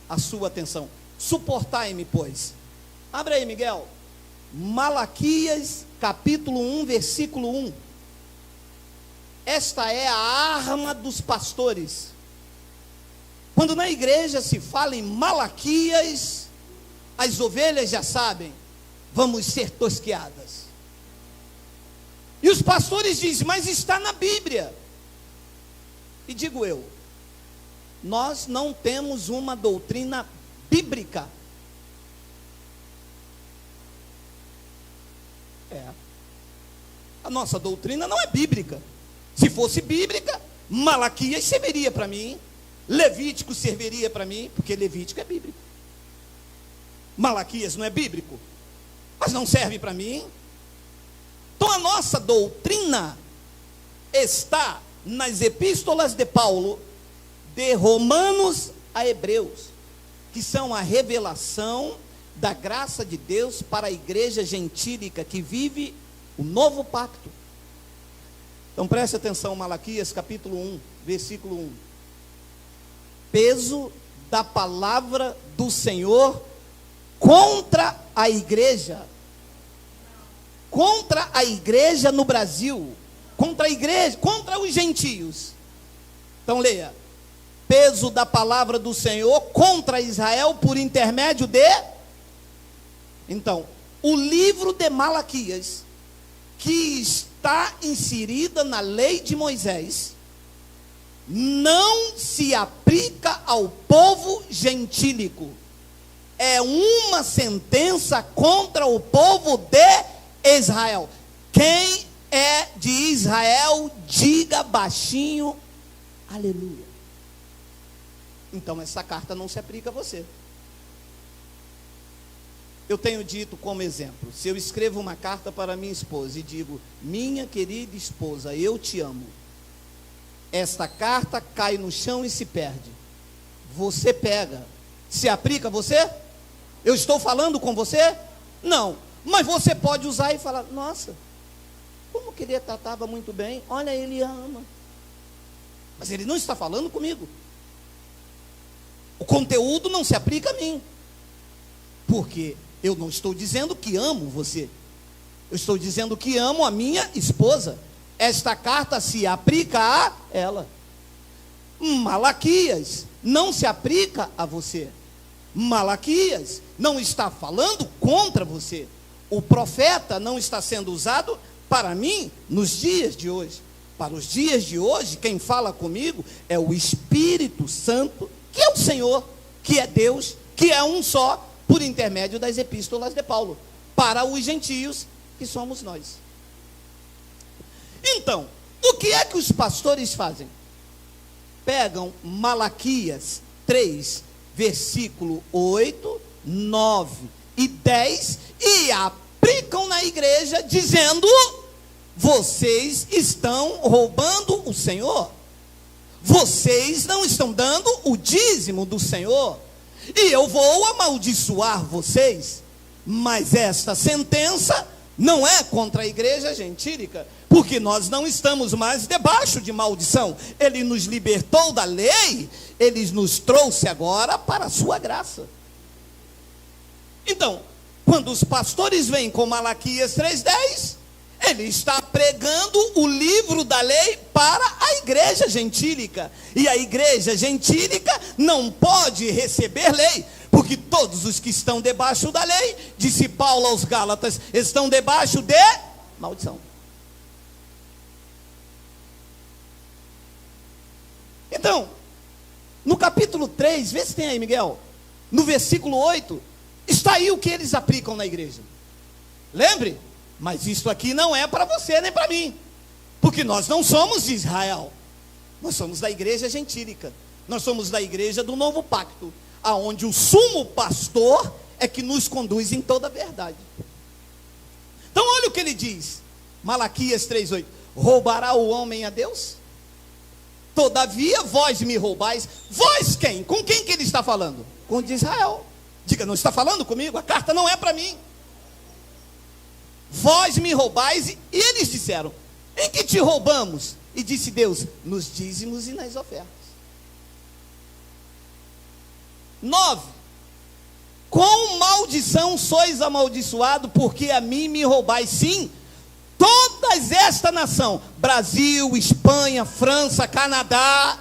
a sua atenção. Suportai-me, pois. Abre aí, Miguel. Malaquias, capítulo 1, versículo 1. Esta é a arma dos pastores. Quando na igreja se fala em Malaquias, as ovelhas já sabem, vamos ser tosqueadas. E os pastores dizem, mas está na Bíblia. E digo eu, nós não temos uma doutrina bíblica. A nossa doutrina não é bíblica. Se fosse bíblica, Malaquias serviria para mim, Levítico serviria para mim, porque Levítico é bíblico. Malaquias não é bíblico, mas não serve para mim. Então a nossa doutrina está nas epístolas de Paulo, de Romanos a Hebreus, que são a revelação da graça de Deus para a igreja gentílica que vive o novo pacto. Então preste atenção, Malaquias capítulo 1, versículo 1. Peso da palavra do Senhor contra a igreja no Brasil, contra a igreja, contra os gentios. Então leia. Peso da palavra do Senhor contra Israel por intermédio de... Então, o livro de Malaquias, que está inserida na lei de Moisés, não se aplica ao povo gentílico. É uma sentença contra o povo de Israel. Quem é de Israel, diga baixinho, aleluia. Então essa carta não se aplica a você. Eu tenho dito como exemplo, se eu escrevo uma carta para minha esposa e digo, minha querida esposa, eu te amo. Esta carta cai no chão e se perde. Você pega. Se aplica a você? Eu estou falando com você? Não. Mas você pode usar e falar, nossa, como que ele tratava muito bem, olha, ele ama. Mas ele não está falando comigo. O conteúdo não se aplica a mim. Porque eu não estou dizendo que amo você. Eu estou dizendo que amo a minha esposa. Esta carta se aplica a ela. Malaquias não se aplica a você. Malaquias não está falando contra você. O profeta não está sendo usado para mim nos dias de hoje. Para os dias de hoje, quem fala comigo é o Espírito Santo, que é o Senhor, que é Deus, que é um só, por intermédio das epístolas de Paulo, para os gentios, que somos nós. Então, o que é que os pastores fazem? Pegam Malaquias 3, versículo 8, 9 e 10, e aplicam na igreja, dizendo, vocês estão roubando o Senhor. Vocês não estão dando o dízimo do Senhor, e eu vou amaldiçoar vocês. Mas esta sentença não é contra a igreja gentílica, porque nós não estamos mais debaixo de maldição. Ele nos libertou da lei, ele nos trouxe agora para a sua graça. Então, quando os pastores vêm com Malaquias 3:10, ele está pregando o livro da lei para a igreja gentílica. E a igreja gentílica não pode receber lei, porque todos os que estão debaixo da lei, disse Paulo aos Gálatas, estão debaixo de maldição. Então, no capítulo 3, vê se tem aí, Miguel, no versículo 8, está aí o que eles aplicam na igreja. Lembre? Mas isso aqui não é para você nem para mim, porque nós não somos de Israel, nós somos da igreja gentílica, nós somos da igreja do novo pacto, aonde o sumo pastor é que nos conduz em toda a verdade. Então olha o que ele diz, Malaquias 3:8, roubará o homem a Deus? Todavia vós me roubais. Vós quem? Com quem que ele está falando? Com o de Israel. Diga, não está falando comigo, a carta não é para mim. Vós me roubais, e eles disseram, em que te roubamos? E disse Deus, nos dízimos e nas ofertas. 9. Com maldição sois amaldiçoado, porque a mim me roubais. Sim, todas esta nação, Brasil, Espanha, França, Canadá,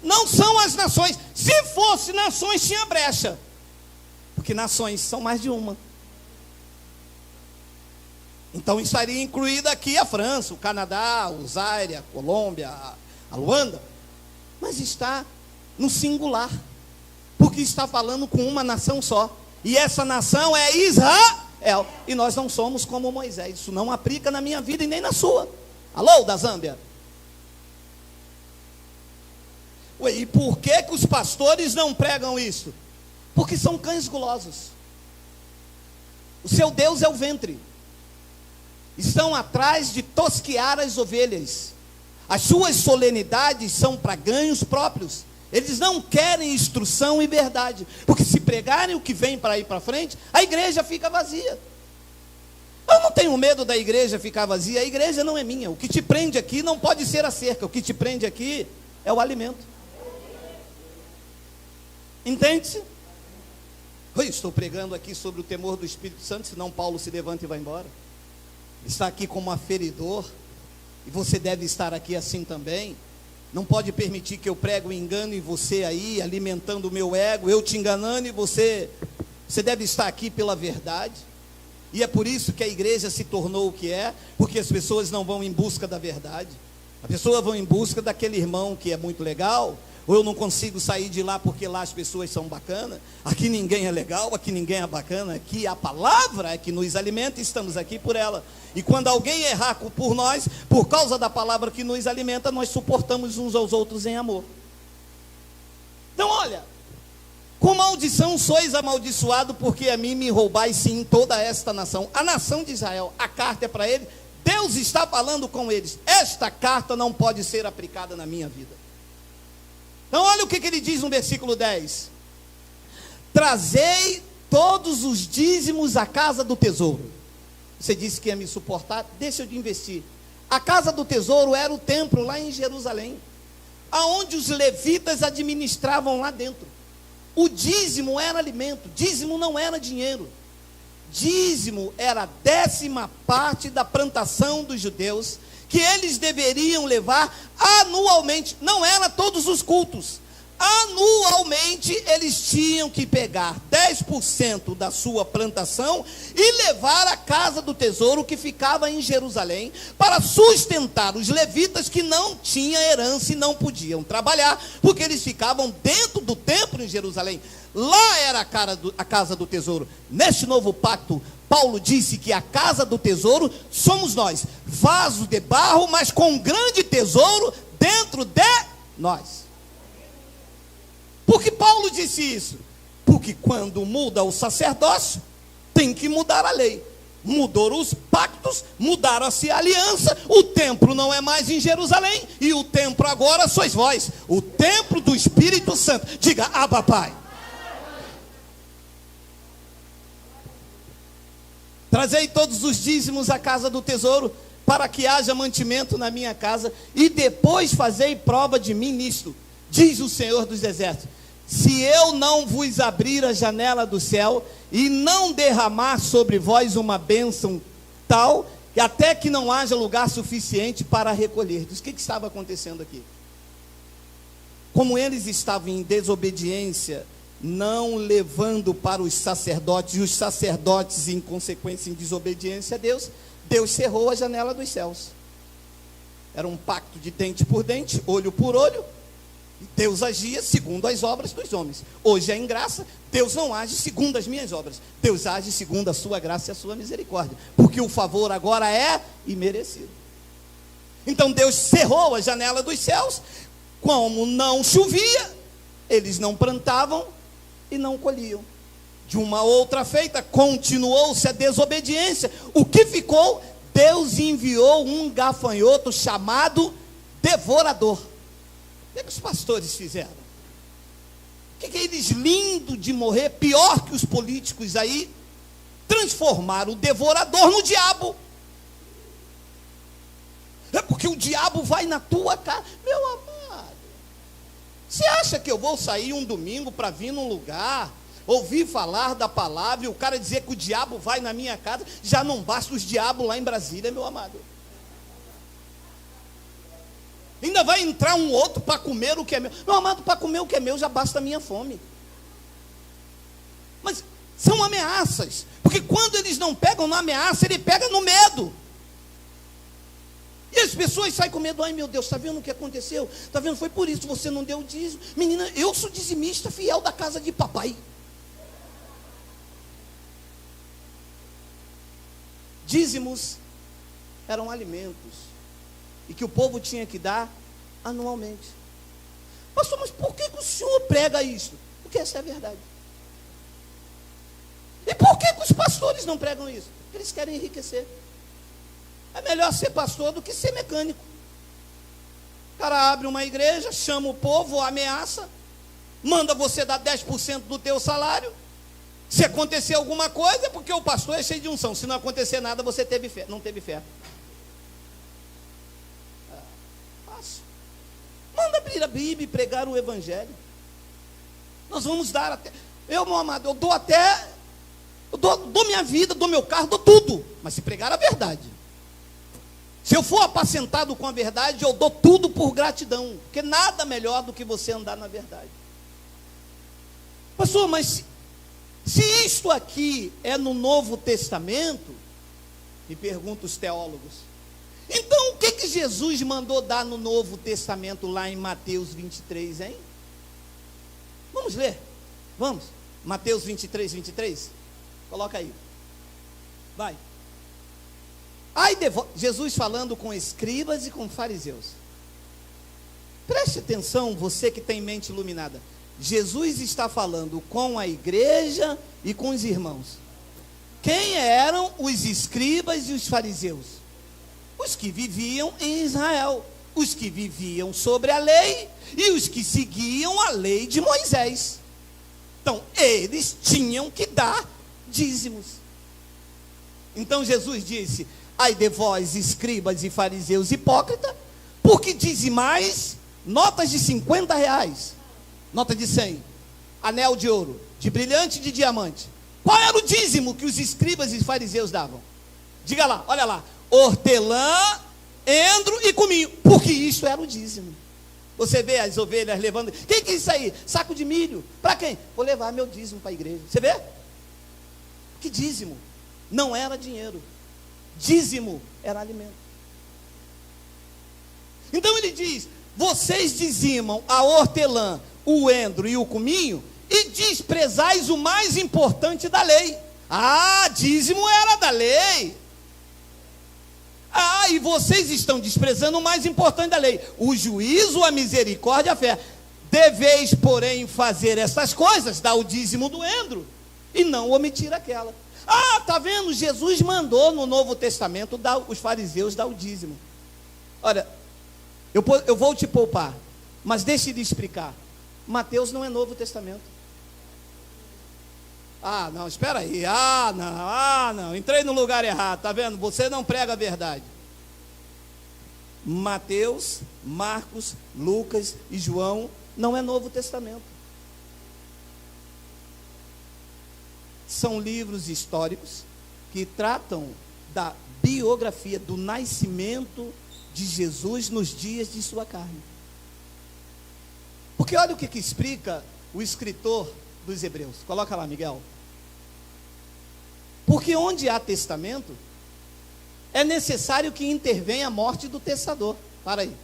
não são as nações. Se fosse nações, tinha brecha, porque nações são mais de uma. Então estaria incluída aqui a França, o Canadá, o Zaire, a Colômbia, a Luanda, mas está no singular, porque está falando com uma nação só, e essa nação é Israel, e nós não somos como Moisés. Isso não aplica na minha vida e nem na sua. Alô, da Zâmbia? Ué, e por que os pastores não pregam isso? Porque são cães gulosos. O seu Deus é o ventre. Estão atrás de tosquear as ovelhas. As suas solenidades são para ganhos próprios. Eles não querem instrução e verdade, porque se pregarem o que vem para ir para frente, a igreja fica vazia. Eu não tenho medo da igreja ficar vazia. A igreja não é minha. O que te prende aqui não pode ser a cerca. O que te prende aqui é o alimento. Entende-se? Eu estou pregando aqui sobre o temor do Espírito Santo, senão Paulo se levanta e vai embora. Está aqui como aferidor, e você deve estar aqui assim também. Não pode permitir que eu pregue o engano em você aí, alimentando o meu ego, eu te enganando, e você deve estar aqui pela verdade. E é por isso que a igreja se tornou o que é, porque as pessoas não vão em busca da verdade. As pessoas vão em busca daquele irmão que é muito legal, ou eu não consigo sair de lá porque lá as pessoas são bacanas. Aqui ninguém é legal, aqui ninguém é bacana, aqui a palavra é que nos alimenta e estamos aqui por ela. E quando alguém errar por nós, por causa da palavra que nos alimenta, nós suportamos uns aos outros em amor. Então olha, com maldição sois amaldiçoado, porque a mim me roubais sim toda esta nação. A nação de Israel, a carta é para ele, Deus está falando com eles. Esta carta não pode ser aplicada na minha vida. Então olha o que ele diz no versículo 10. Trazei todos os dízimos à casa do tesouro. Você disse que ia me suportar, deixa eu te investir. A casa do tesouro era o templo lá em Jerusalém, aonde os levitas administravam lá dentro. O dízimo era alimento, dízimo não era dinheiro. Dízimo era a 10ª parte da plantação dos judeus, que eles deveriam levar anualmente. Não era todos os cultos. Anualmente eles tinham que pegar 10% da sua plantação e levar à casa do tesouro que ficava em Jerusalém, para sustentar os levitas que não tinham herança e não podiam trabalhar, porque eles ficavam dentro do templo em Jerusalém. Lá era a casa do tesouro. Neste novo pacto, Paulo disse que a casa do tesouro somos nós, vaso de barro, mas com um grande tesouro dentro de nós. Por que Paulo disse isso? Porque quando muda o sacerdócio, tem que mudar a lei. Mudaram os pactos, mudaram-se a aliança. O templo não é mais em Jerusalém, e o templo agora sois vós, o templo do Espírito Santo. Diga, Abba, Pai. Trazei todos os dízimos à casa do tesouro, para que haja mantimento na minha casa, e depois fazei prova de mim nisto, diz o Senhor dos Exércitos. Se eu não vos abrir a janela do céu, e não derramar sobre vós uma bênção tal, que até que não haja lugar suficiente para recolher. O que estava acontecendo aqui? Como eles estavam em desobediência, não levando para os sacerdotes, e os sacerdotes em consequência em desobediência a Deus, Deus cerrou a janela dos céus. Era um pacto de dente por dente, olho por olho. Deus agia segundo as obras dos homens. Hoje é em graça, Deus não age segundo as minhas obras, Deus age segundo a sua graça e a sua misericórdia, porque o favor agora é imerecido. Então Deus cerrou a janela dos céus. Como não chovia, eles não plantavam e não colhiam. De uma outra feita, continuou-se a desobediência. O que ficou? Deus enviou um gafanhoto chamado devorador. O que os pastores fizeram? O que eles, lindo de morrer, pior que os políticos aí, transformaram o devorador no diabo. É porque o diabo vai na tua casa, meu amado. Você acha que eu vou sair um domingo para vir num lugar, ouvir falar da palavra, e o cara dizer que o diabo vai na minha casa? Já não basta os diabos lá em Brasília, meu amado. Ainda vai entrar um outro para comer o que é meu. Meu amado, para comer o que é meu já basta a minha fome. Mas são ameaças, porque quando eles não pegam na ameaça, ele pega no medo. E as pessoas saem com medo. Ai meu Deus, está vendo o que aconteceu? Está vendo, foi por isso que você não deu o dízimo. Menina, eu sou dizimista fiel da casa de papai. Dízimos eram alimentos, e que o povo tinha que dar anualmente. Pastor, mas por que o senhor prega isso? Porque essa é a verdade. E por que os pastores não pregam isso? Porque eles querem enriquecer. É melhor ser pastor do que ser mecânico. O cara abre uma igreja, chama o povo, ameaça, manda você dar 10% do teu salário. Se acontecer alguma coisa, é porque o pastor é cheio de unção. Se não acontecer nada, você teve fé. Não teve fé. Manda abrir a Bíblia e pregar o Evangelho. Nós vamos dar até. Eu, meu amado, eu dou até. Eu dou minha vida, dou meu carro, dou tudo. Mas se pregar a verdade. Se eu for apacentado com a verdade, eu dou tudo por gratidão. Porque nada melhor do que você andar na verdade. Pastor, mas se isto aqui é no Novo Testamento, me perguntam os teólogos, então o que Jesus mandou dar no Novo Testamento lá em Mateus 23, hein? Vamos ler, vamos, Mateus 23, 23, coloca aí, vai. Jesus falando com escribas e com fariseus. Preste atenção, você que tem mente iluminada. Jesus está falando com a igreja e com os irmãos. Quem eram os escribas e os fariseus? Os que viviam em Israel, os que viviam sobre a lei e os que seguiam a lei de Moisés. Então, eles tinham que dar dízimos. Então Jesus disse: ai de vós, escribas e fariseus hipócritas, porque dizimais notas de 50 reais, nota de 100, anel de ouro, de brilhante e de diamante. Qual era o dízimo que os escribas e fariseus davam? Diga lá, olha lá: hortelã, endro e cominho, porque isso era o dízimo. Você vê as ovelhas levando. Quem que é isso aí? Saco de milho. Para quem? Vou levar meu dízimo para a igreja. Você vê? Que dízimo? Não era dinheiro. Dízimo era alimento. Então ele diz: vocês dizimam a hortelã, o endro e o cominho, e desprezais o mais importante da lei. Ah, dízimo era da lei. Ah, e vocês estão desprezando o mais importante da lei: o juízo, a misericórdia, a fé. Deveis, porém, fazer essas coisas, dar o dízimo do endro, e não omitir aquela. Ah, está vendo? Jesus mandou no Novo Testamento os fariseus dar o dízimo. Olha, eu vou te poupar, mas deixe de explicar. Mateus não é Novo Testamento. Ah, não, espera aí. Não, entrei no lugar errado, tá vendo? Você não prega a verdade. Mateus, Marcos, Lucas e João não é Novo Testamento. São livros históricos que tratam da biografia, do nascimento de Jesus nos dias de sua carne. Porque olha o que explica o escritor dos Hebreus. Coloca lá, Miguel. Porque onde há testamento, é necessário que intervenha a morte do testador. Para aí.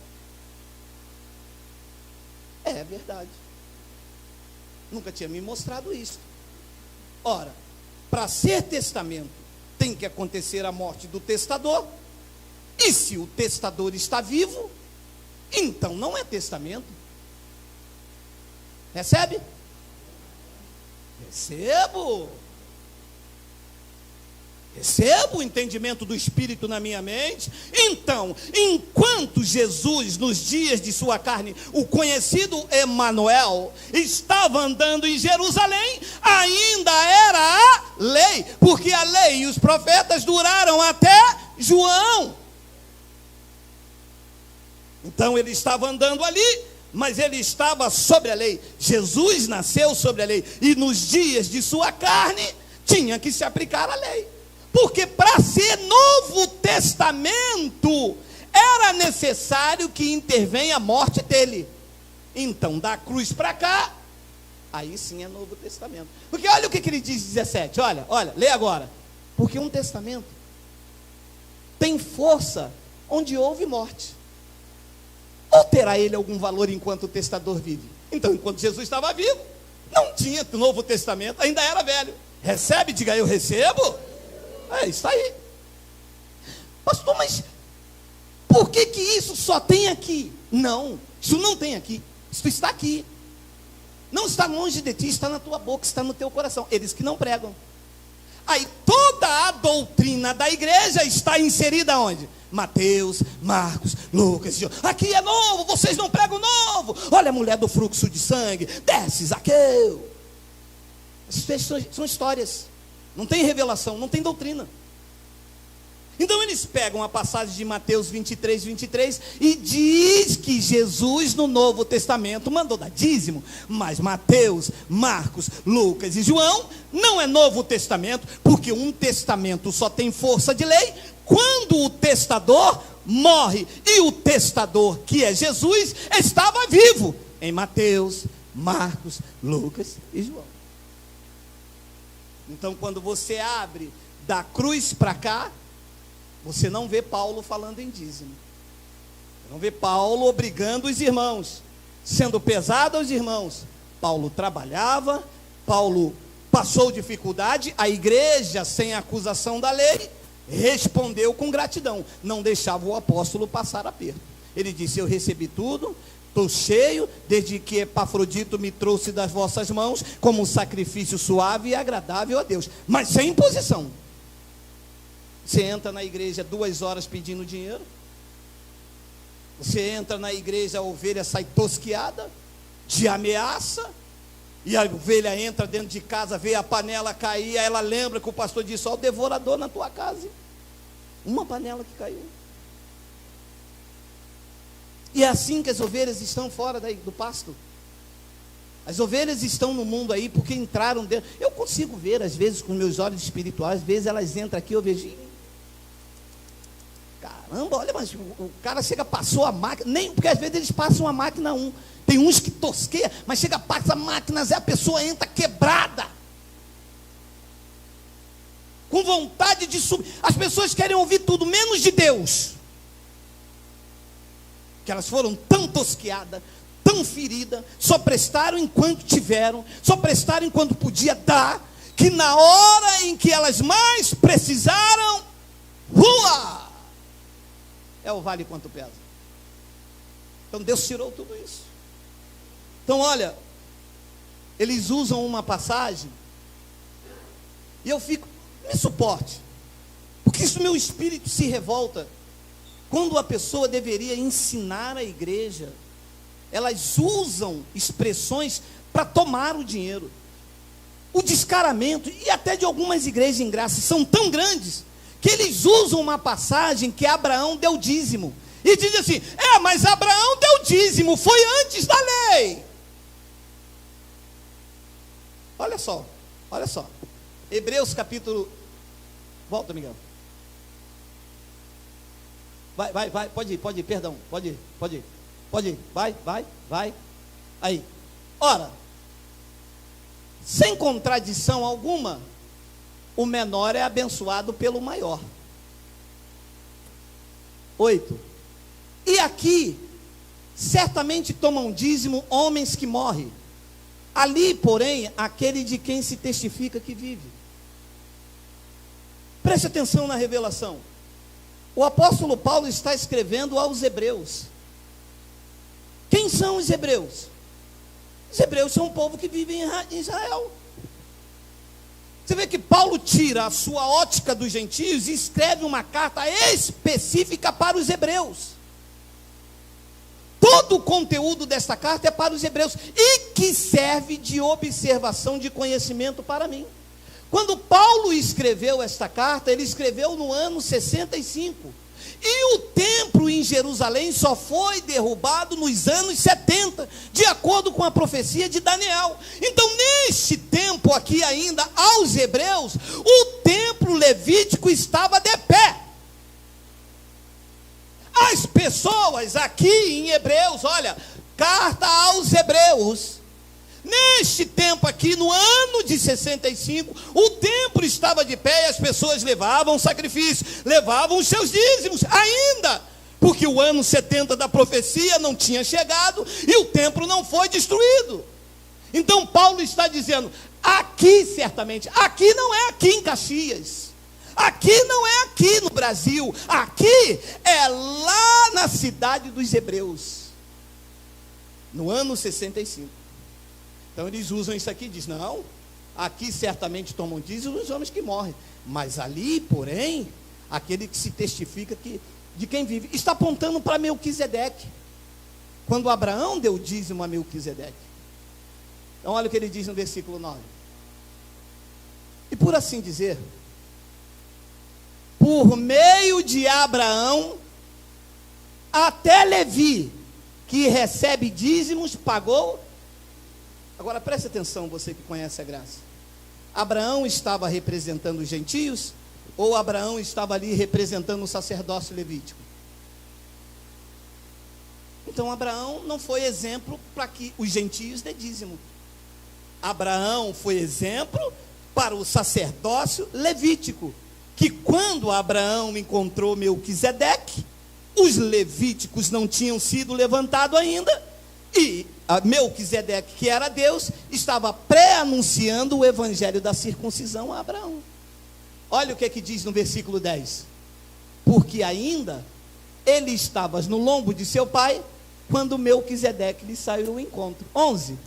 É verdade. Nunca tinha me mostrado isso. Ora, para ser testamento, tem que acontecer a morte do testador. E se o testador está vivo, então não é testamento. Recebe? Recebo o entendimento do Espírito na minha mente. Então, enquanto Jesus, nos dias de sua carne, o conhecido Emanuel, estava andando em Jerusalém, ainda era a lei, porque a lei e os profetas duraram até João. Então ele estava andando ali, mas ele estava sobre a lei. Jesus nasceu sobre a lei, e nos dias de sua carne, tinha que se aplicar a lei. Porque para ser Novo Testamento, era necessário que intervenha a morte dele. Então, da cruz para cá, aí sim é Novo Testamento. Porque olha o que ele diz, 17, olha, lê agora. Porque um testamento tem força onde houve morte. Ou terá ele algum valor enquanto o testador vive? Então, enquanto Jesus estava vivo, não tinha Novo Testamento, ainda era velho. Recebe, diga eu recebo. Está aí. Pastor, mas por que isso só tem aqui? Não, isso não tem aqui. Isso está aqui. Não está longe de ti, está na tua boca, está no teu coração. Eles que não pregam. Aí toda a doutrina da igreja está inserida onde? Mateus, Marcos, Lucas. Aqui é novo, vocês não pregam novo. Olha a mulher do fluxo de sangue, desce, Zaqueu. Essas são histórias. Não tem revelação, não tem doutrina. Então eles pegam a passagem de Mateus 23 e diz que Jesus no Novo Testamento mandou dar dízimo, mas Mateus, Marcos, Lucas e João não é Novo Testamento, porque um testamento só tem força de lei quando o testador morre, e o testador, que é Jesus, estava vivo em Mateus, Marcos, Lucas e João. Então quando você abre da cruz para cá, você não vê Paulo falando em dízimo. Você não vê Paulo obrigando os irmãos, sendo pesado aos irmãos. Paulo trabalhava, Paulo passou dificuldade, a igreja, sem acusação da lei, respondeu com gratidão. Não deixava o apóstolo passar aperto. Ele disse: eu recebi tudo, estou cheio, desde que Epafrodito me trouxe das vossas mãos, como um sacrifício suave e agradável a Deus, mas sem imposição. Você entra na igreja 2 horas pedindo dinheiro. Você entra na igreja, a ovelha sai tosquiada, de ameaça. E a ovelha entra dentro de casa, vê a panela cair, aí ela lembra que o pastor disse: ó, o devorador na tua casa. Uma panela que caiu. E é assim que as ovelhas estão fora do pasto. As ovelhas estão no mundo aí porque entraram dentro. Eu consigo ver, às vezes, com meus olhos espirituais, às vezes elas entram aqui, eu vejo: caramba, olha, mas o cara chega, passou a máquina, nem, porque às vezes eles passam a máquina tem uns que tosqueiam, mas chega, passa a máquina, a pessoa entra quebrada, com vontade de subir. As pessoas querem ouvir tudo, menos de Deus, que elas foram tão tosqueadas, tão feridas, só prestaram enquanto tiveram, só prestaram enquanto podia dar, que na hora em que elas mais precisaram, é o vale quanto pesa. Então Deus tirou tudo isso. Então olha, eles usam uma passagem, e eu fico, me suporte, porque isso meu espírito se revolta, quando a pessoa deveria ensinar a igreja, elas usam expressões para tomar o dinheiro. O descaramento, e até de algumas igrejas em graça, são tão grandes, que eles usam uma passagem que Abraão deu dízimo, e diz assim: mas Abraão deu dízimo, foi antes da lei. Olha só, Hebreus capítulo, volta, Miguel, vai, pode ir, perdão, pode ir, vai, aí, ora, sem contradição alguma, o menor é abençoado pelo maior. 8. E aqui, certamente tomam dízimo homens que morrem. Ali, porém, aquele de quem se testifica que vive. Preste atenção na revelação. O apóstolo Paulo está escrevendo aos hebreus. Quem são os hebreus? Os hebreus são um povo que vive em Israel. Você vê que Paulo tira a sua ótica dos gentios e escreve uma carta específica para os hebreus. Todo o conteúdo desta carta é para os hebreus, e que serve de observação, de conhecimento para mim. Quando Paulo escreveu esta carta, ele escreveu no ano 65. E o templo em Jerusalém só foi derrubado nos anos 70, de acordo com a profecia de Daniel. Então, neste tempo aqui ainda, aos hebreus, o templo levítico estava de pé. As pessoas aqui em Hebreus, olha, carta aos Hebreus, neste tempo aqui, no ano de 65, o templo estava de pé e as pessoas levavam sacrifício, levavam os seus dízimos ainda, porque o ano 70 da profecia não tinha chegado e o templo não foi destruído. Então Paulo está dizendo, aqui certamente, aqui não é aqui em Caxias, aqui não é aqui no Brasil, aqui é lá na cidade dos hebreus, no ano 65. Então eles usam isso aqui e dizem, não, aqui certamente tomam dízimo os homens que morrem, mas ali, porém, aquele que se testifica que, de quem vive, está apontando para Melquisedeque, quando Abraão deu dízimo a Melquisedeque. Então olha o que ele diz no versículo 9, e por assim dizer, por meio de Abraão, até Levi, que recebe dízimos, pagou. Agora preste atenção, você que conhece a graça. Abraão estava representando os gentios, ou Abraão estava ali representando o sacerdócio levítico? Então Abraão não foi exemplo para que os gentios dê dízimo. Abraão foi exemplo para o sacerdócio levítico, que quando Abraão encontrou Melquisedeque, os levíticos não tinham sido levantados ainda, e Melquisedeque, que era Deus, estava pré-anunciando o evangelho da circuncisão a Abraão. Olha o que diz no versículo 10, porque ainda ele estava no lombo de seu pai, quando Melquisedeque lhe saiu ao encontro. 11,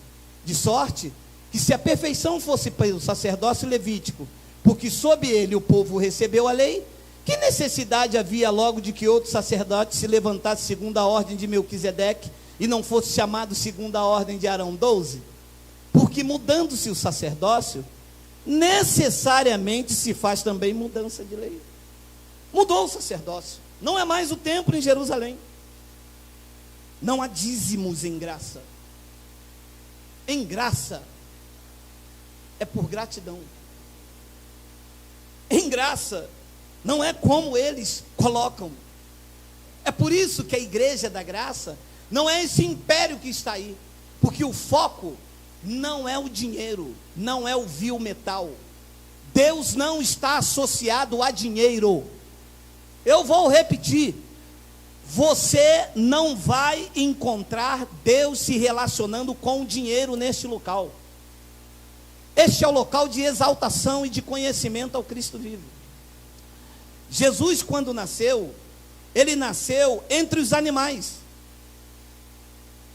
de sorte que se a perfeição fosse para o sacerdócio levítico, porque sob ele o povo recebeu a lei, que necessidade havia logo de que outro sacerdote se levantasse segundo a ordem de Melquisedeque, e não fosse chamado segundo a ordem de Arão? 12, porque mudando-se o sacerdócio, necessariamente se faz também mudança de lei. Mudou o sacerdócio, não é mais o templo em Jerusalém, não há dízimos em graça. Em graça é por gratidão. Em graça não é como eles colocam. É por isso que a igreja da graça não é esse império que está aí, porque o foco não é o dinheiro, não é o vil metal. Deus não está associado a dinheiro. Eu vou repetir, você não vai encontrar Deus se relacionando com o dinheiro neste local. Este é o local de exaltação e de conhecimento ao Cristo vivo. Jesus, quando nasceu, ele nasceu entre os animais.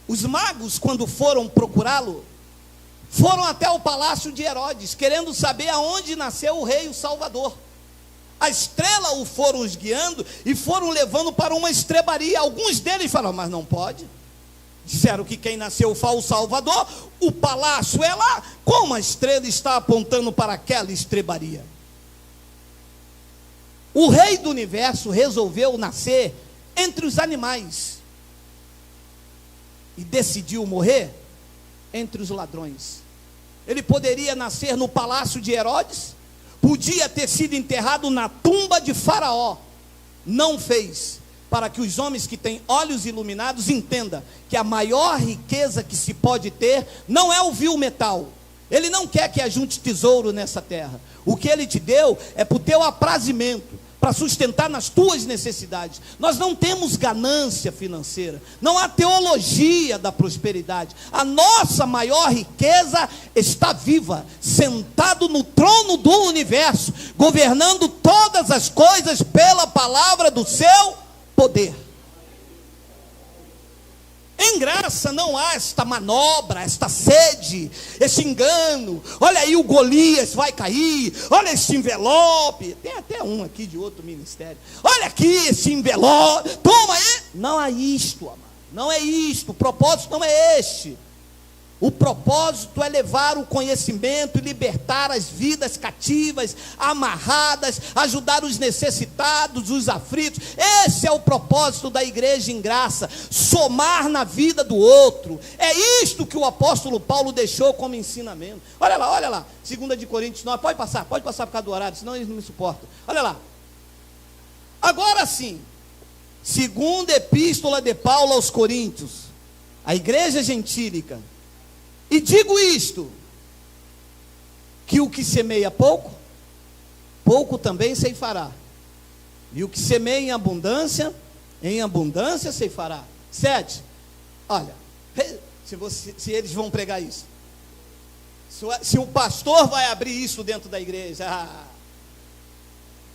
Os magos, quando foram procurá-lo, foram até o palácio de Herodes, querendo saber aonde nasceu o rei, o Salvador. A estrela o foram os guiando e foram levando para uma estrebaria. Alguns deles falaram, mas não pode. Disseram que quem nasceu foi o Salvador, o palácio é lá, como a estrela está apontando para aquela estrebaria? O rei do universo resolveu nascer entre os animais e decidiu morrer entre os ladrões. Ele poderia nascer no palácio de Herodes, podia ter sido enterrado na tumba de Faraó, não fez, para que os homens que têm olhos iluminados entendam que a maior riqueza que se pode ter não é o vil metal. Ele não quer que ajunte tesouro nessa terra. O que ele te deu é para o teu aprazimento, para sustentar nas tuas necessidades. Nós não temos ganância financeira, não há teologia da prosperidade. A nossa maior riqueza está viva, sentado no trono do universo, governando todas as coisas pela palavra do seu poder. Em graça não há esta manobra, esta sede, esse engano. Olha aí, o Golias vai cair. Olha esse envelope. Tem até um aqui de outro ministério. Olha aqui esse envelope. Toma aí. Não é isto, amado. Não é isto. O propósito não é este. O propósito é levar o conhecimento e libertar as vidas cativas, amarradas, ajudar os necessitados, os aflitos. Esse é o propósito da igreja em graça, somar na vida do outro. É isto que o apóstolo Paulo deixou como ensinamento. Olha lá, 2 de Coríntios 9, pode passar por causa do horário, senão eles não me suportam. Olha lá. Agora sim, segunda epístola de Paulo aos Coríntios, a igreja gentílica. E digo isto, que o que semeia pouco, pouco também ceifará. E o que semeia em abundância ceifará. 7. Olha, se eles vão pregar isso. Se o pastor vai abrir isso dentro da igreja,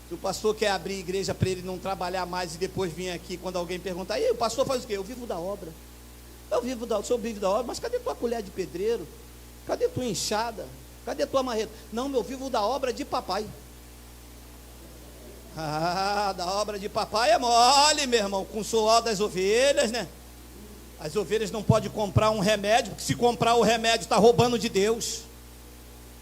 se o pastor quer abrir a igreja para ele não trabalhar mais e depois vir aqui, quando alguém perguntar, e o pastor faz o quê? Eu vivo da obra. O senhor vive da obra, mas cadê tua colher de pedreiro? Cadê tua enxada? Cadê tua marreta? Não, eu vivo da obra de papai. Da obra de papai é mole, meu irmão, com o suor das ovelhas, né? As ovelhas não podem comprar um remédio, porque se comprar o remédio está roubando de Deus.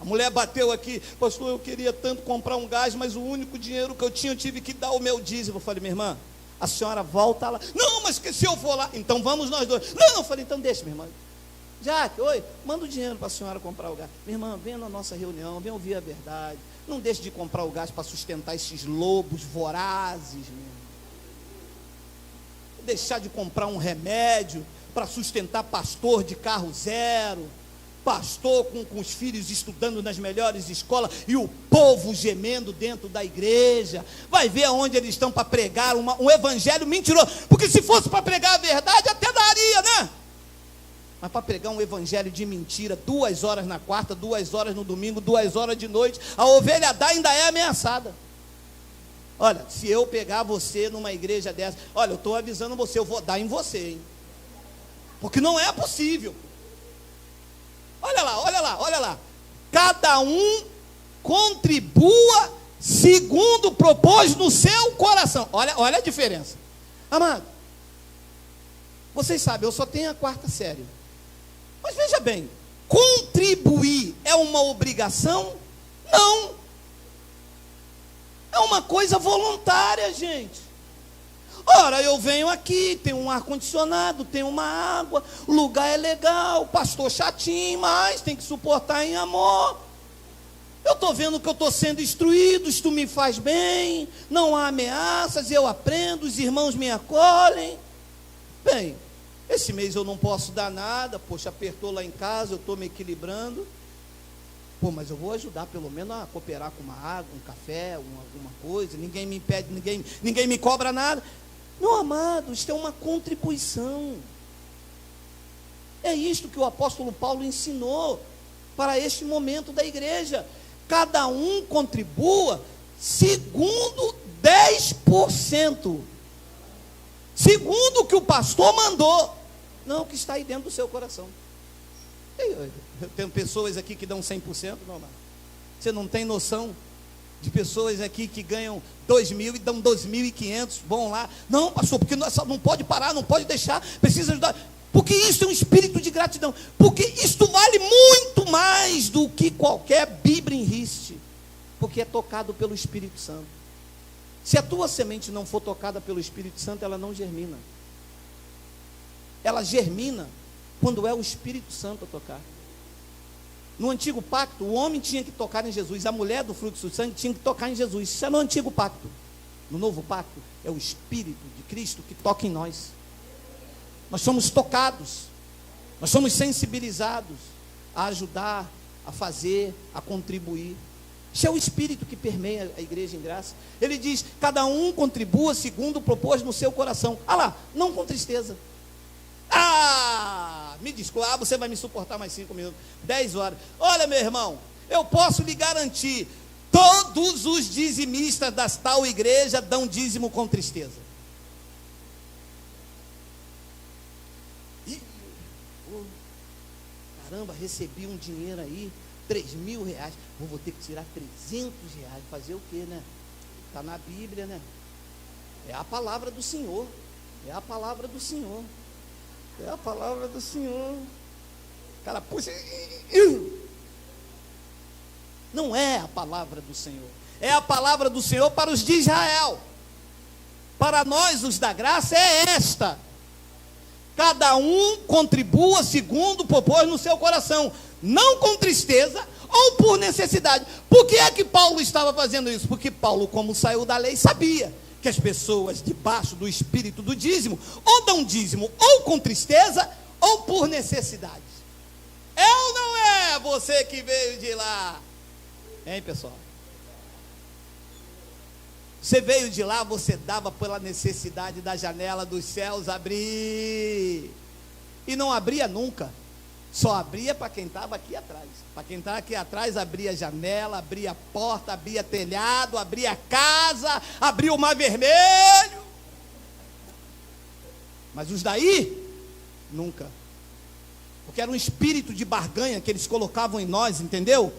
A mulher bateu aqui, pastor, eu queria tanto comprar um gás, mas o único dinheiro que eu tinha, eu tive que dar o meu dízimo. Eu falei, minha irmã, a senhora volta lá. Não, mas que se eu for lá, então vamos nós dois. Não, eu falei, então deixa, minha irmã. Jaque, oi, manda o dinheiro para a senhora comprar o gás. Minha irmã, venha na nossa reunião, venha ouvir a verdade. Não deixe de comprar o gás para sustentar esses lobos vorazes, meu irmão. Deixar de comprar um remédio para sustentar pastor de carro zero, pastor com os filhos estudando nas melhores escolas e o povo gemendo dentro da igreja. Vai ver aonde eles estão para pregar um evangelho mentiroso, porque se fosse para pregar a verdade até daria, né? Mas para pregar um evangelho de mentira, 2 horas na quarta, 2 horas no domingo, 2 horas de noite, a ovelha ainda é ameaçada. Olha, se eu pegar você numa igreja dessa, olha, eu estou avisando você, eu vou dar em você, hein? Porque não é possível. Olha lá. Cada um contribua segundo propôs no seu coração. Olha a diferença. Amado, vocês sabem, eu só tenho a 4ª série. Mas veja bem, contribuir é uma obrigação? Não. É uma coisa voluntária, gente. Ora, eu venho aqui, tem um ar-condicionado, tem uma água, o lugar é legal, o pastor chatinho, mas tem que suportar em amor. Eu estou vendo que eu estou sendo instruído, isto me faz bem, não há ameaças, eu aprendo, os irmãos me acolhem. Bem, esse mês eu não posso dar nada, poxa, apertou lá em casa, eu estou me equilibrando. Pô, mas eu vou ajudar pelo menos a cooperar com uma água, um café, alguma coisa, ninguém me impede, ninguém me cobra nada. Meu amado, isto é uma contribuição. É isto que o apóstolo Paulo ensinou para este momento da igreja. Cada um contribua segundo 10%. Segundo o que o pastor mandou. Não o que está aí dentro do seu coração. Eu tenho pessoas aqui que dão 100%, não, mano. Você não tem noção de pessoas aqui que ganham 2.000 e dão 2.500, vão lá. Não, pastor, porque não pode parar, não pode deixar, precisa ajudar. Porque isso é um espírito de gratidão. Porque isto vale muito mais do que qualquer Bíblia em riste. Porque é tocado pelo Espírito Santo. Se a tua semente não for tocada pelo Espírito Santo, ela não germina. Ela germina quando é o Espírito Santo a tocar. No antigo pacto, o homem tinha que tocar em Jesus, a mulher do fluxo do sangue tinha que tocar em Jesus. Isso é no antigo pacto. No novo pacto, é o Espírito de Cristo que toca em nós. Nós somos tocados, nós somos sensibilizados a ajudar, a fazer, a contribuir. Isso é o Espírito que permeia a igreja em graça. Ele diz, cada um contribua segundo propôs no seu coração. Lá, não com tristeza. Me desculpa, você vai me suportar mais 5 minutos, 10 horas. Olha, meu irmão, eu posso lhe garantir, todos os dizimistas da tal igreja dão dízimo com tristeza. Caramba, recebi um dinheiro aí, 3.000 reais, vou ter que tirar 300 reais, fazer o quê, né? Está na Bíblia, né? É a palavra do Senhor, é a palavra do Senhor. É a palavra do Senhor. cara puxa. Não é a palavra do Senhor. É a palavra do Senhor para os de Israel. Para nós, os da graça, é esta: cada um contribua segundo propôs no seu coração, não com tristeza ou por necessidade. Por que é que Paulo estava fazendo isso? Porque Paulo, como saiu da lei, sabia que as pessoas debaixo do espírito do dízimo, ou dão dízimo ou com tristeza, ou por necessidade. É ou não é você que veio de lá? Hein, pessoal? Você veio de lá, você dava pela necessidade da janela dos céus abrir. E não abria nunca. Só abria para quem estava aqui atrás. Para quem estava aqui atrás, abria janela, abria porta, abria telhado, abria casa, abria o mar vermelho. Mas os daí, nunca. Porque era um espírito de barganha que eles colocavam em nós, entendeu?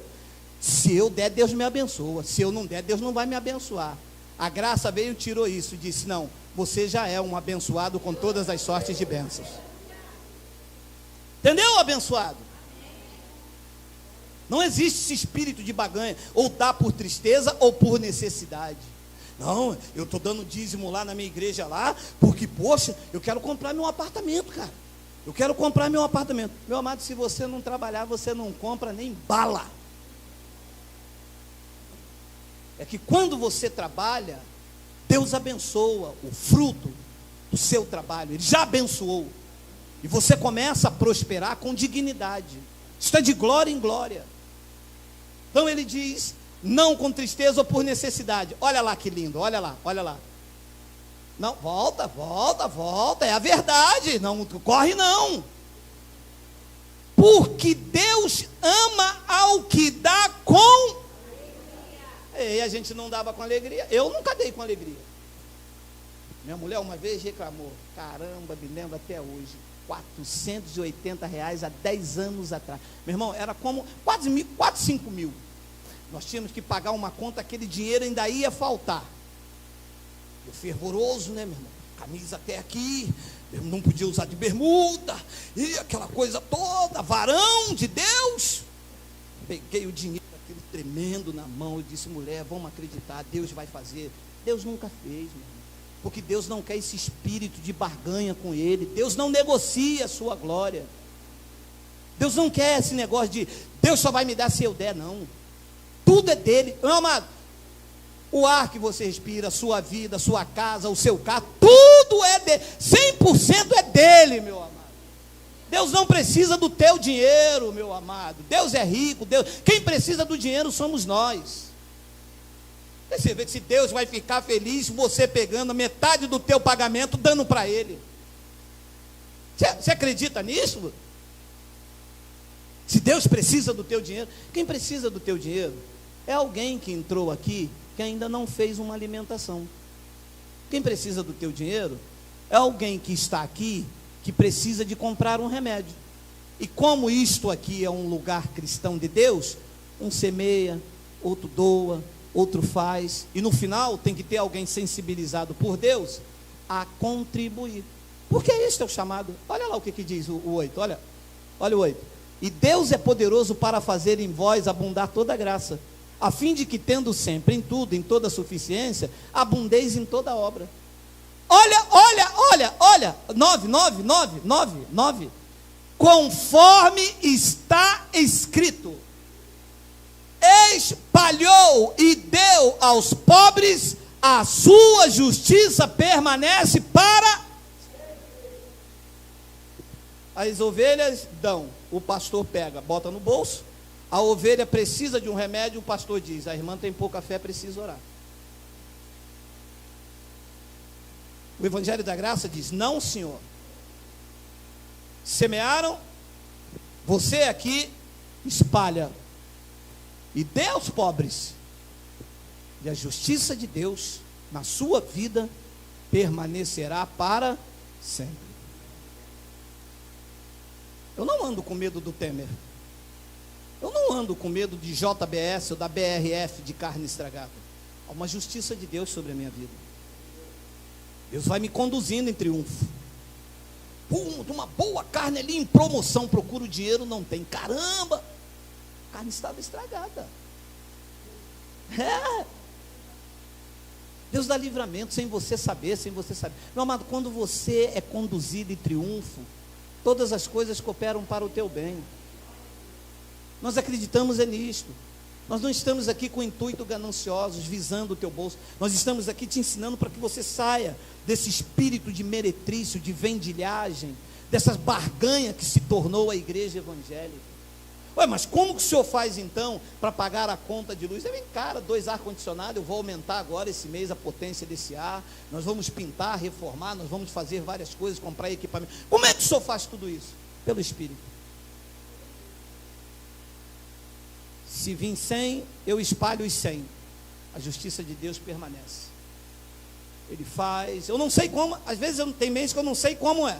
Se eu der, Deus me abençoa. Se eu não der, Deus não vai me abençoar. A graça veio e tirou isso e disse: não, você já é um abençoado com todas as sortes de bênçãos. Entendeu, abençoado? Não existe esse espírito de barganha, ou dá por tristeza ou por necessidade. Não, eu estou dando dízimo lá na minha igreja lá, porque, poxa, eu quero comprar meu apartamento, cara. Eu quero comprar meu apartamento. Meu amado, se você não trabalhar, você não compra nem bala. É que quando você trabalha, Deus abençoa o fruto do seu trabalho. Ele já abençoou. E você começa a prosperar com dignidade. Está de glória em glória. Então ele diz: não com tristeza ou por necessidade. Olha lá que lindo, olha lá, olha lá. Não, volta, é a verdade. Não corre não. Porque Deus ama ao que dá com. E a gente não dava com alegria. Eu nunca dei com alegria. Minha mulher uma vez reclamou. Caramba, me lembro até hoje. R$480 há 10 anos atrás. Meu irmão, era como 4, 5 mil. Nós tínhamos que pagar uma conta, aquele dinheiro ainda ia faltar. Eu fervoroso, né, meu irmão? Camisa até aqui. Eu não podia usar de bermuda. E aquela coisa toda. Varão de Deus. Peguei o dinheiro, aquele tremendo na mão. Eu disse: mulher, vamos acreditar, Deus vai fazer. Deus nunca fez, meu irmão. Porque Deus não quer esse espírito de barganha com Ele. Deus não negocia a sua glória. Deus não quer esse negócio de Deus só vai me dar se eu der, não. Tudo é dele. Meu amado, o ar que você respira, a sua vida, a sua casa, o seu carro, tudo é dele. 100% é dele, meu amado. Deus não precisa do teu dinheiro, meu amado. Deus é rico. Quem precisa do dinheiro somos nós. Você vê que se Deus vai ficar feliz você pegando metade do teu pagamento, dando para Ele. Você acredita nisso? Se Deus precisa do teu dinheiro, quem precisa do teu dinheiro é alguém que entrou aqui, que ainda não fez uma alimentação. Quem precisa do teu dinheiro é alguém que está aqui, que precisa de comprar um remédio. E como isto aqui é um lugar cristão de Deus, um semeia, outro doa, outro faz, e no final tem que ter alguém sensibilizado por Deus a contribuir. Porque este é o chamado. Olha lá o que diz o 8, olha o 8. E Deus é poderoso para fazer em vós abundar toda a graça, a fim de que, tendo sempre em tudo, em toda suficiência, abundeis em toda obra. Olha, 9, conforme está escrito: espalhou e deu aos pobres, a sua justiça permanece para. As ovelhas dão, o pastor pega, bota no bolso. A ovelha precisa de um remédio, o pastor diz: a irmã tem pouca fé, precisa orar. O Evangelho da Graça diz: não, senhor. Semearam, você aqui espalha e dê aos pobres, e a justiça de Deus na sua vida permanecerá para sempre. Eu não ando com medo do Temer. Eu não ando com medo de JBS ou da BRF de carne estragada. Há uma justiça de Deus sobre a minha vida. Deus vai me conduzindo em triunfo. Pum, de uma boa carne ali em promoção, procura o dinheiro, não tem. Caramba, a carne estava estragada. Deus dá livramento sem você saber, Meu amado, quando você é conduzido em triunfo, todas as coisas cooperam para o teu bem. Nós acreditamos nisto. Nós não estamos aqui com intuito gananciosos, visando o teu bolso. Nós estamos aqui te ensinando para que você saia desse espírito de meretrício, de vendilhagem, dessas barganhas que se tornou a igreja evangélica. Ué, mas como que o senhor faz então para pagar a conta de luz? Vem, cara, 2 ar-condicionados, eu vou aumentar agora esse mês a potência desse ar, nós vamos pintar, reformar, nós vamos fazer várias coisas, comprar equipamento. Como é que o senhor faz tudo isso? Pelo Espírito. Se vim 100, eu espalho os 100. A justiça de Deus permanece. Ele faz, eu não sei como, às vezes tem mês que eu não sei como é.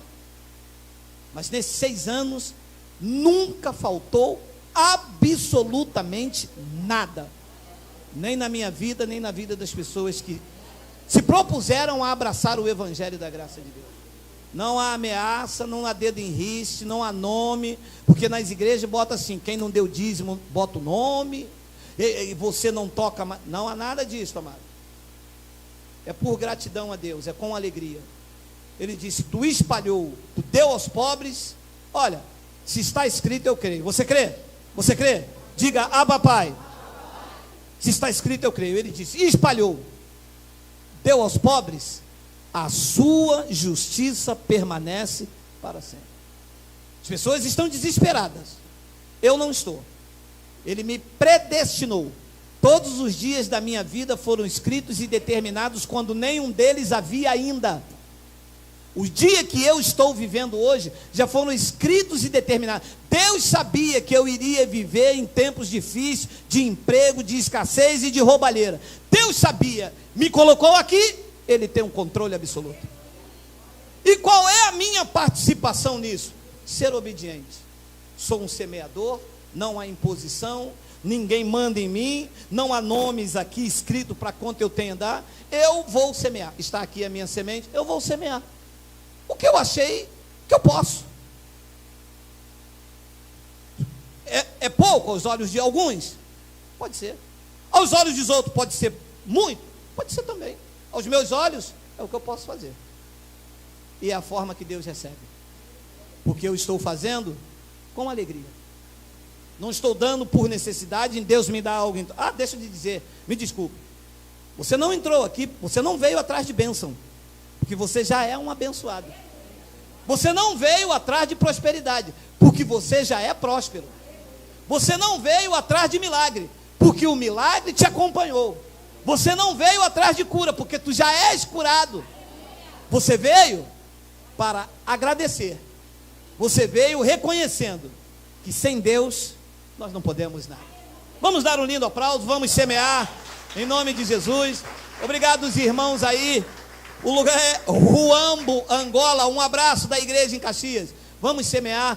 Mas nesses 6 anos, nunca faltou absolutamente nada. Nem na minha vida, nem na vida das pessoas que se propuseram a abraçar o Evangelho da graça de Deus. Não há ameaça, não há dedo em riste, não há nome, porque nas igrejas bota assim, quem não deu dízimo, bota o nome, e você não toca mais. Não há nada disso, amado. É por gratidão a Deus, é com alegria. Ele disse, tu espalhou, tu deu aos pobres. Olha, se está escrito, eu creio. Você crê? Você crê? Diga, Abba Pai. Se está escrito, eu creio. Ele disse, espalhou, deu aos pobres, a sua justiça permanece para sempre. As pessoas estão desesperadas. Eu não estou. Ele me predestinou. Todos os dias da minha vida foram escritos e determinados quando nenhum deles havia ainda. O dia que eu estou vivendo hoje já foram escritos e determinados. Deus sabia que eu iria viver em tempos difíceis, de emprego, de escassez e de roubalheira. Deus sabia, me colocou aqui, Ele tem um controle absoluto. E qual é a minha participação nisso? Ser obediente. Sou um semeador, não há imposição, ninguém manda em mim, não há nomes aqui escritos para quanto eu tenho a dar. Eu vou semear. Está aqui a minha semente, eu vou semear. O que eu achei que eu posso. É pouco aos olhos de alguns? Pode ser. Aos olhos dos outros pode ser muito? Pode ser também. Aos meus olhos, é o que eu posso fazer. E é a forma que Deus recebe. Porque eu estou fazendo com alegria. Não estou dando por necessidade, em Deus me dá algo. Deixa eu te dizer, me desculpe. Você não entrou aqui, você não veio atrás de bênção. Porque você já é um abençoado. Você não veio atrás de prosperidade, porque você já é próspero. Você não veio atrás de milagre, porque o milagre te acompanhou. Você não veio atrás de cura, porque tu já és curado. Você veio para agradecer. Você veio reconhecendo que sem Deus nós não podemos nada. Vamos dar um lindo aplauso, vamos semear em nome de Jesus. Obrigado os irmãos aí. O lugar é Ruambo, Angola. Um abraço da igreja em Caxias. Vamos semear.